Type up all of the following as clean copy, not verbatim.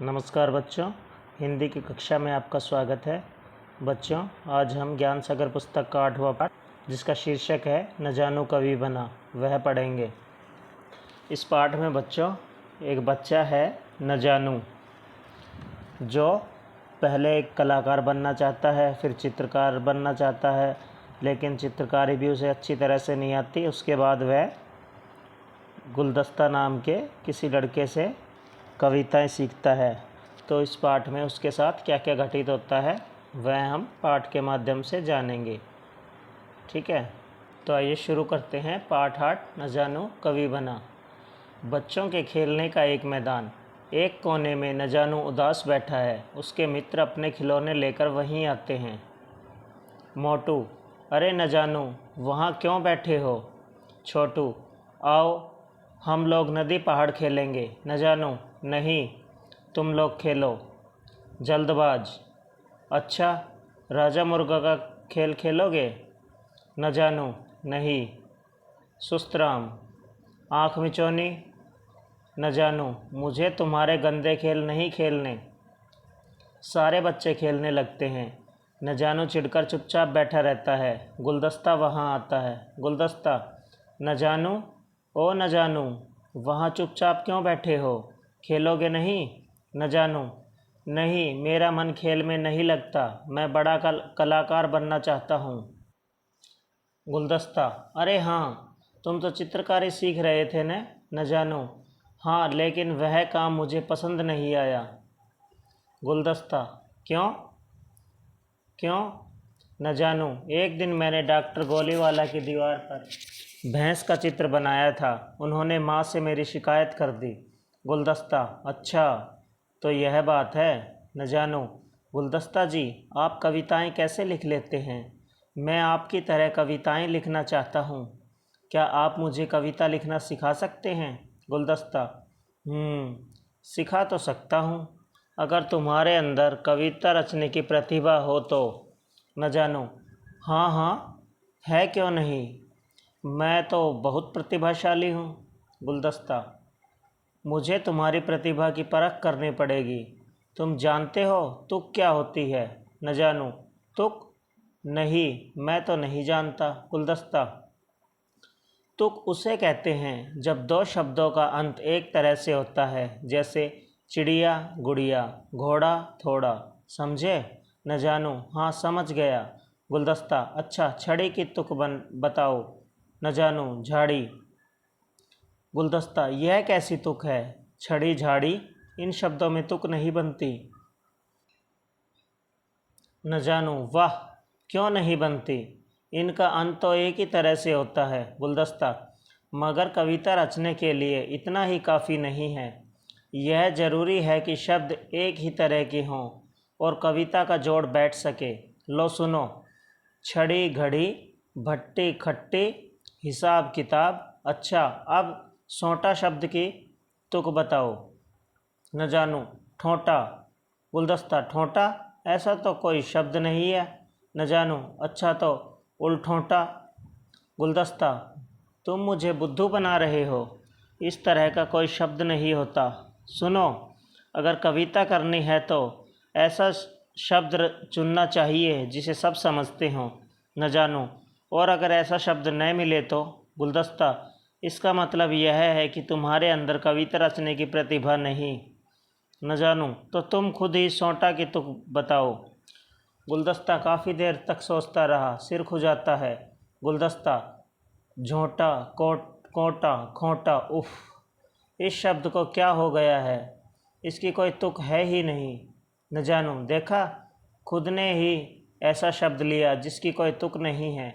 नमस्कार बच्चों, हिंदी की कक्षा में आपका स्वागत है। बच्चों, आज हम ज्ञान सागर पुस्तक का 8वां पाठ, जिसका शीर्षक है न जानू कवि बना, वह पढ़ेंगे। इस पाठ में बच्चों एक बच्चा है न जानू, जो पहले एक कलाकार बनना चाहता है, फिर चित्रकार बनना चाहता है, लेकिन चित्रकारी भी उसे अच्छी तरह से नहीं आती। उसके बाद वह गुलदस्ता नाम के किसी लड़के से कविताएं सीखता है। तो इस पाठ में उसके साथ क्या क्या घटित होता है वह हम पाठ के माध्यम से जानेंगे। ठीक है, तो आइए शुरू करते हैं। पाठ 8 न जानू कवि बना। बच्चों के खेलने का एक मैदान। एक कोने में न जानू उदास बैठा है। उसके मित्र अपने खिलौने लेकर वहीं आते हैं। मोटू: अरे न जानू, वहाँ क्यों बैठे हो? छोटू: आओ हम लोग नदी पहाड़ खेलेंगे। न जानू: नहीं, तुम लोग खेलो। जल्दबाज: अच्छा, राजा मुर्गा का खेल खेलोगे? न जानू: नहीं। सुस्तराम: आँख मिचौनी? न जानू: मुझे तुम्हारे गंदे खेल नहीं खेलने। सारे बच्चे खेलने लगते हैं। न जानू चिढ़कर चुपचाप बैठा रहता है। गुलदस्ता वहाँ आता है। गुलदस्ता: न जानू, ओ न जानू, वहाँ चुपचाप क्यों बैठे हो? खेलोगे नहीं? न जानू: नहीं, मेरा मन खेल में नहीं लगता, मैं बड़ा कलाकार बनना चाहता हूँ। गुलदस्ता: अरे हाँ, तुम तो चित्रकारी सीख रहे थे न? न जानू: हाँ, लेकिन वह काम मुझे पसंद नहीं आया। गुलदस्ता: क्यों क्यों? न जानू: एक दिन मैंने डॉक्टर गोलीवाला की दीवार पर भैंस का चित्र बनाया था। उन्होंने माँ से मेरी शिकायत कर दी। गुलदस्ता: अच्छा, तो यह बात है। न जानू: गुलदस्ता जी, आप कविताएं कैसे लिख लेते हैं? मैं आपकी तरह कविताएं लिखना चाहता हूँ। क्या आप मुझे कविता लिखना सिखा सकते हैं? गुलदस्ता: सिखा तो सकता हूँ, अगर तुम्हारे अंदर कविता रचने की प्रतिभा हो तो। न जानू: हाँ हाँ, है क्यों नहीं, मैं तो बहुत प्रतिभाशाली हूँ। गुलदस्ता: मुझे तुम्हारी प्रतिभा की परख करनी पड़ेगी। तुम जानते हो तुक क्या होती है? न जानू: तुक? नहीं, मैं तो नहीं जानता। गुलदस्ता: तुक उसे कहते हैं जब दो शब्दों का अंत एक तरह से होता है, जैसे चिड़िया गुड़िया, घोड़ा थोड़ा। समझे? न जानू: हाँ, समझ गया। गुलदस्ता: अच्छा, छड़ी की तुक बताओ। न जानू: झाड़ी। गुलदस्ता: यह कैसी तुक है? छड़ी झाड़ी, इन शब्दों में तुक नहीं बनती। न जानू: वाह, क्यों नहीं बनती? इनका अंत तो एक ही तरह से होता है। गुलदस्ता: मगर कविता रचने के लिए इतना ही काफ़ी नहीं है। यह ज़रूरी है कि शब्द एक ही तरह के हों और कविता का जोड़ बैठ सके। लो सुनो: छड़ी घड़ी, भट्टी खट्टी, हिसाब किताब। अच्छा, अब सोंटा शब्द की तुक बताओ। न जानू: ठोंटा। गुलदस्ता: ठोंटा? ऐसा तो कोई शब्द नहीं है। न जानू: अच्छा, तो उलठोंटा। गुलदस्ता: तुम मुझे बुद्धू बना रहे हो, इस तरह का कोई शब्द नहीं होता। सुनो, अगर कविता करनी है तो ऐसा शब्द चुनना चाहिए जिसे सब समझते हों। न जानू: और अगर ऐसा शब्द न मिले तो? गुलदस्ता: इसका मतलब यह है कि तुम्हारे अंदर कविता रचने की प्रतिभा नहीं। न जानू: तो तुम खुद ही सोंटा की तुक बताओ। गुलदस्ता काफ़ी देर तक सोचता रहा, सिर खुजाता है। गुलदस्ता: झोंटा, कोटा, खोंटा। उफ, इस शब्द को क्या हो गया है? इसकी कोई तुक है ही नहीं। न जानू: देखा, खुद ने ही ऐसा शब्द लिया जिसकी कोई तुक नहीं है,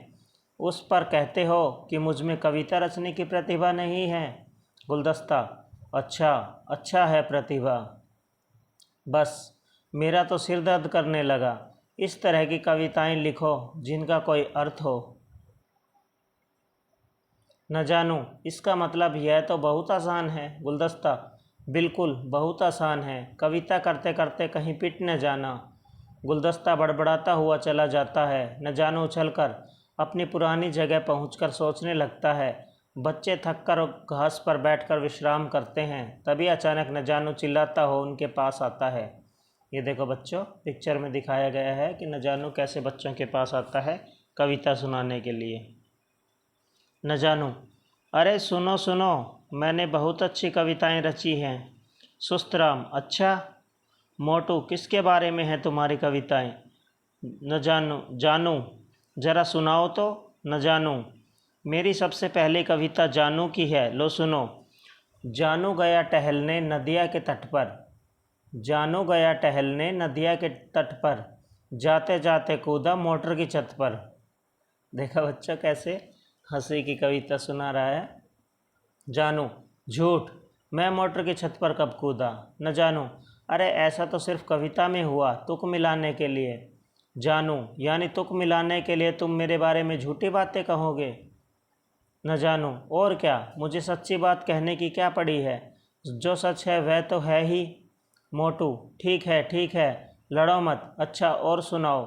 उस पर कहते हो कि मुझ में कविता रचने की प्रतिभा नहीं है। गुलदस्ता: अच्छा, अच्छा है प्रतिभा, बस मेरा तो सिर दर्द करने लगा। इस तरह की कविताएं लिखो जिनका कोई अर्थ हो। न जानू: इसका मतलब यह तो बहुत आसान है। गुलदस्ता: बिल्कुल बहुत आसान है, कविता करते करते कहीं पिट न जाना। गुलदस्ता बड़बड़ाता हुआ चला जाता है। न जानू उछलकर अपनी पुरानी जगह पहुंचकर सोचने लगता है, बच्चे थककर घास पर बैठकर विश्राम करते हैं, तभी अचानक न जानू चिल्लाता हो उनके पास आता है। ये देखो बच्चों, पिक्चर में दिखाया गया है कि न जानू कैसे बच्चों के पास आता है कविता सुनाने के लिए। न जानू, अरे सुनो सुनो, मैंने बहुत अच्छी कविताएं रची हैं। सुस्तराम, अच्छा। मोटू, किसके बारे में है तुम्हारी कविताएं? न जानू, जानू, ज़रा सुनाओ तो। न जानू, मेरी सबसे पहली कविता जानू की है, लो सुनो। जानू गया टहलने नदिया के तट पर, जानू गया टहलने नदिया के तट पर, जाते जाते कूदा मोटर की छत पर। देखा बच्चों कैसे हंसी की कविता सुना रहा है। जानू, झूठ, मैं मोटर की छत पर कब कूदा। न जानू, अरे ऐसा तो सिर्फ कविता में हुआ, तुक मिलाने के लिए। जानू, यानी तुक मिलाने के लिए तुम मेरे बारे में झूठी बातें कहोगे। न जानू, और क्या, मुझे सच्ची बात कहने की क्या पड़ी है, जो सच है वह तो है ही। मोटू, ठीक है, लड़ो मत। अच्छा और सुनाओ,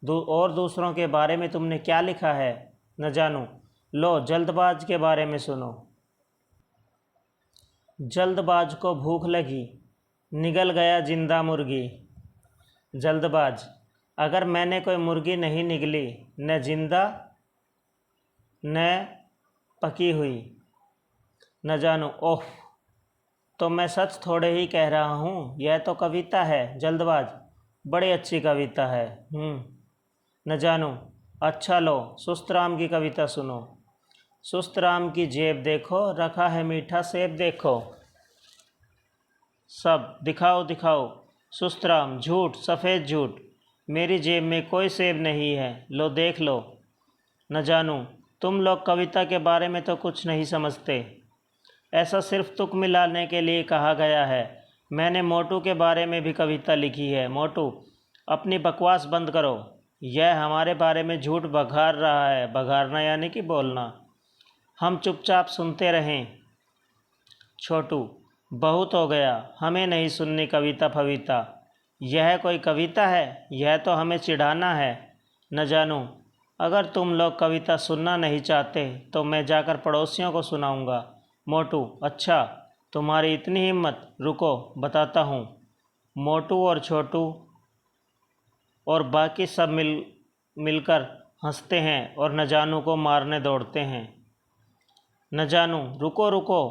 और दूसरों के बारे में तुमने क्या लिखा है। न जानू, लो जल्दबाज के बारे में सुनो। जल्दबाज को भूख लगी, निगल गया जिंदा मुर्गी। जल्दबाज, अगर मैंने कोई मुर्गी नहीं निगली, न जिंदा न पकी हुई। न जानू, ओह, तो मैं सच थोड़े ही कह रहा हूँ, यह तो कविता है। जल्दबाज, बड़ी अच्छी कविता है। न जानू, अच्छा लो सुस्त राम की कविता सुनो। सुस्त राम की जेब देखो, रखा है मीठा सेब देखो। सब दिखाओ दिखाओ। सुस्त राम, झूठ, सफ़ेद झूठ, मेरी जेब में कोई सेब नहीं है, लो देख लो। न जानू, तुम लोग कविता के बारे में तो कुछ नहीं समझते, ऐसा सिर्फ तुक मिलाने के लिए कहा गया है। मैंने मोटू के बारे में भी कविता लिखी है। मोटू, अपनी बकवास बंद करो, यह हमारे बारे में झूठ बघार रहा है। बघारना यानी कि बोलना। हम चुपचाप सुनते रहें। छोटू, बहुत हो गया, हमें नहीं सुननी कविता फविता, यह कोई कविता है, यह तो हमें चिढ़ाना है। न जानू, अगर तुम लोग कविता सुनना नहीं चाहते तो मैं जाकर पड़ोसियों को सुनाऊंगा। मोटू, अच्छा, तुम्हारी इतनी हिम्मत, रुको बताता हूँ। मोटू और छोटू और बाकी सब मिलकर हंसते हैं और न जानू को मारने दौड़ते हैं। न जानू, रुको रुको,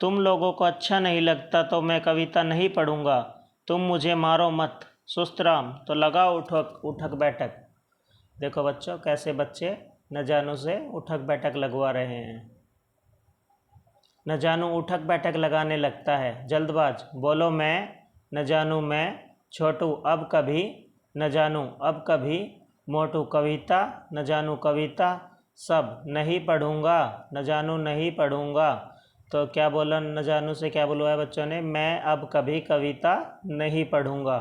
तुम लोगों को अच्छा नहीं लगता तो मैं कविता नहीं पढ़ूंगा, तुम मुझे मारो मत। सुस्त राम, तो लगाओ उठक बैठक। देखो बच्चों कैसे बच्चे न जानू से उठक बैठक लगवा रहे हैं। न जानू उठक बैठक लगाने लगता है। जल्दबाज, बोलो मैं। न जानू, मैं। छोटू, अब कभी। न जानू, अब कभी। मोटू, कविता। न जानू, कविता। सब, नहीं पढ़ूंगा। न जानू, नहीं पढ़ूंगा। तो क्या बोला न जानू से, क्या बुलवाया बच्चों ने, मैं अब कभी कविता नहीं पढ़ूंगा।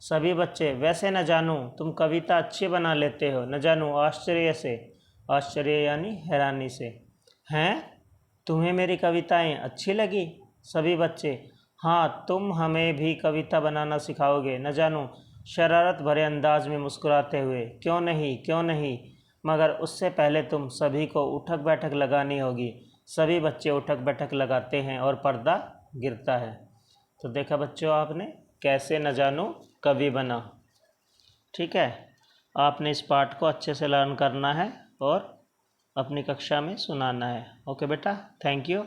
सभी बच्चे, वैसे न जानू तुम कविता अच्छी बना लेते हो। न जानू आश्चर्य से, आश्चर्य यानी हैरानी से, हैं, तुम्हें मेरी कविताएं अच्छी लगी। सभी बच्चे, हाँ, तुम हमें भी कविता बनाना सिखाओगे। न जानू शरारत भरे अंदाज में मुस्कुराते हुए, क्यों नहीं क्यों नहीं, मगर उससे पहले तुम सभी को उठक बैठक लगानी होगी। सभी बच्चे उठक बैठक लगाते हैं और पर्दा गिरता है। तो देखा बच्चों आपने कैसे न जानू कवि बना। ठीक है, आपने इस पाठ को अच्छे से लर्न करना है और अपनी कक्षा में सुनाना है। ओके बेटा, थैंक यू।